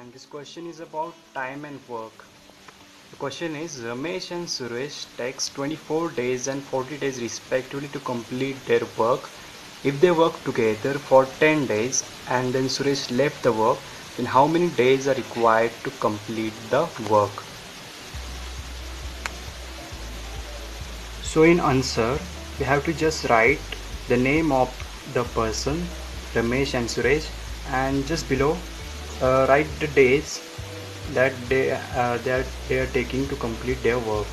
and this question is about time and work. The question is Ramesh and Suresh takes 24 days and 40 days respectively to complete their work. If they work together for 10 days and then Suresh left the work, then how many days are required to complete the work? So in answer, we have to just write the name of the person, Ramesh and Suresh, and just below write the days that they are taking to complete their work.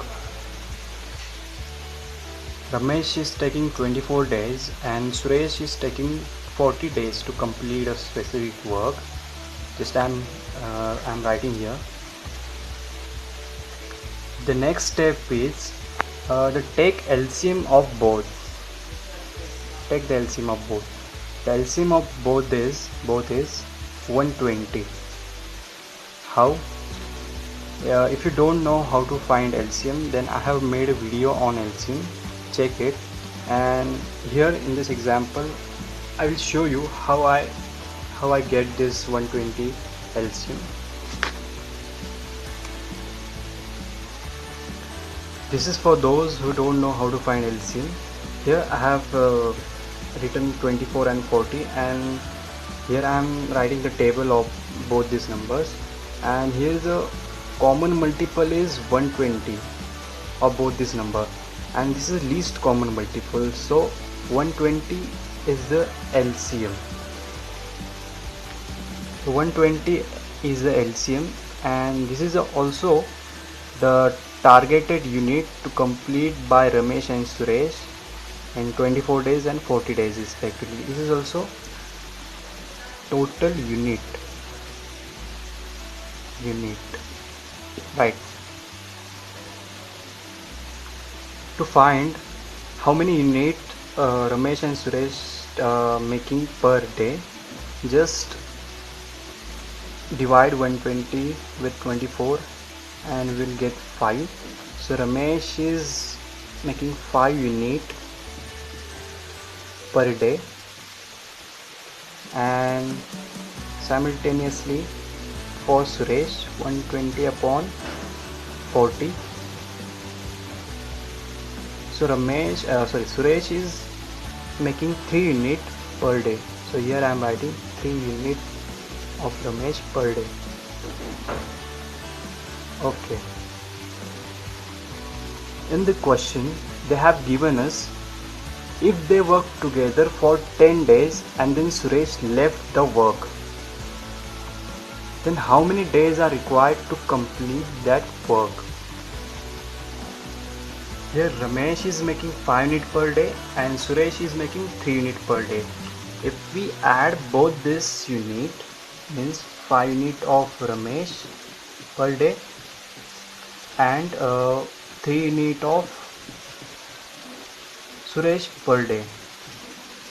Ramesh is taking 24 days and Suresh is taking 40 days to complete a specific work. Just I'm writing here. The next step is to take LCM of both. Take the LCM of both. The LCM of both is 120. How? If you don't know how to find LCM, then I have made a video on LCM. Check it. And here in this example, I will show you how I get this 120 LCM. This is for those who don't know how to find LCM. Here I have written 24 and 40, and here I am writing the table of both these numbers, and here the common multiple is 120 of both this number, and this is least common multiple, so 120 is the LCM. So 120 is the LCM, and this is also the targeted unit to complete by Ramesh and Suresh in 24 days and 40 days respectively. This is also total unit, right? To find how many unit Ramesh and Suresh making per day, just divide 120 with 24 and we'll get 5. So Ramesh is making 5 unit per day, and simultaneously for Suresh 120 upon 40. So Suresh is making 3 unit per day. So here I am writing 3 unit of Ramesh per day. Okay. In the question they have given us, if they work together for 10 days and then Suresh left the work, then how many days are required to complete that work? Here Ramesh is making 5 unit per day and Suresh is making 3 unit per day. If we add both this unit, means 5 unit of Ramesh per day and 3 unit of Suresh per day.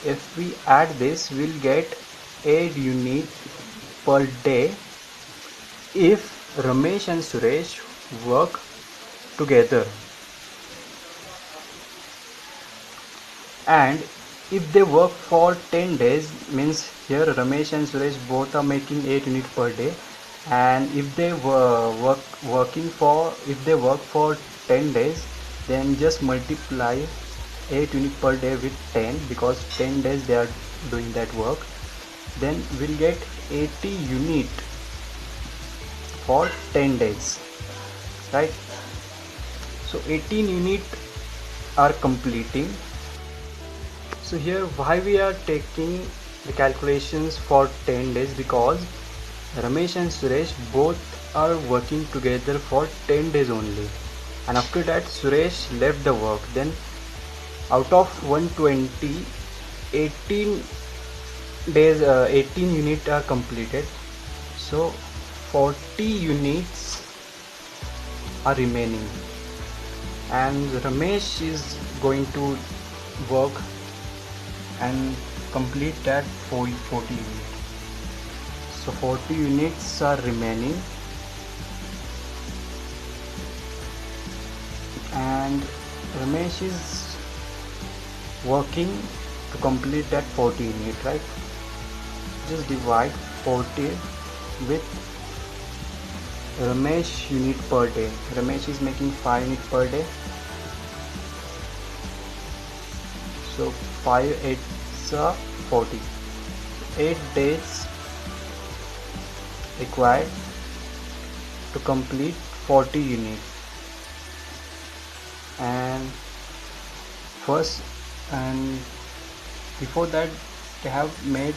If we add this, we'll get 8 unit per day if Ramesh and Suresh work together. And if they work for 10 days, means here Ramesh and Suresh both are making 8 unit per day, and if they work for 10 days, then just multiply 8 unit per day with 10, because 10 days they are doing that work, then we'll get 80 unit for 10 days, right? So 18 unit are completing. So here why we are taking the calculations for 10 days, because Ramesh and Suresh both are working together for 10 days only, and after that Suresh left the work. Then out of 120, 18 days 18 units are completed, so 40 units are remaining, and Ramesh is going to work and complete that 40 units. So 40 units are remaining, and Ramesh is working to complete that 40 unit, right? Just divide 40 with Ramesh unit per day. Ramesh is making 5 unit per day. So 5 8s are 40. 8 days required to complete 40 units. And first, and before that they have made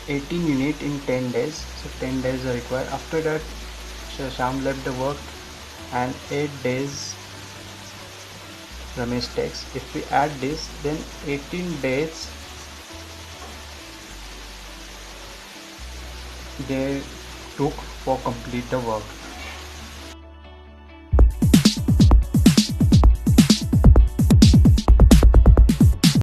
18 unit in 10 days, so 10 days are required. After that Sham left the work and 8 days Ramesh takes. If we add this, then 18 days they took for complete the work.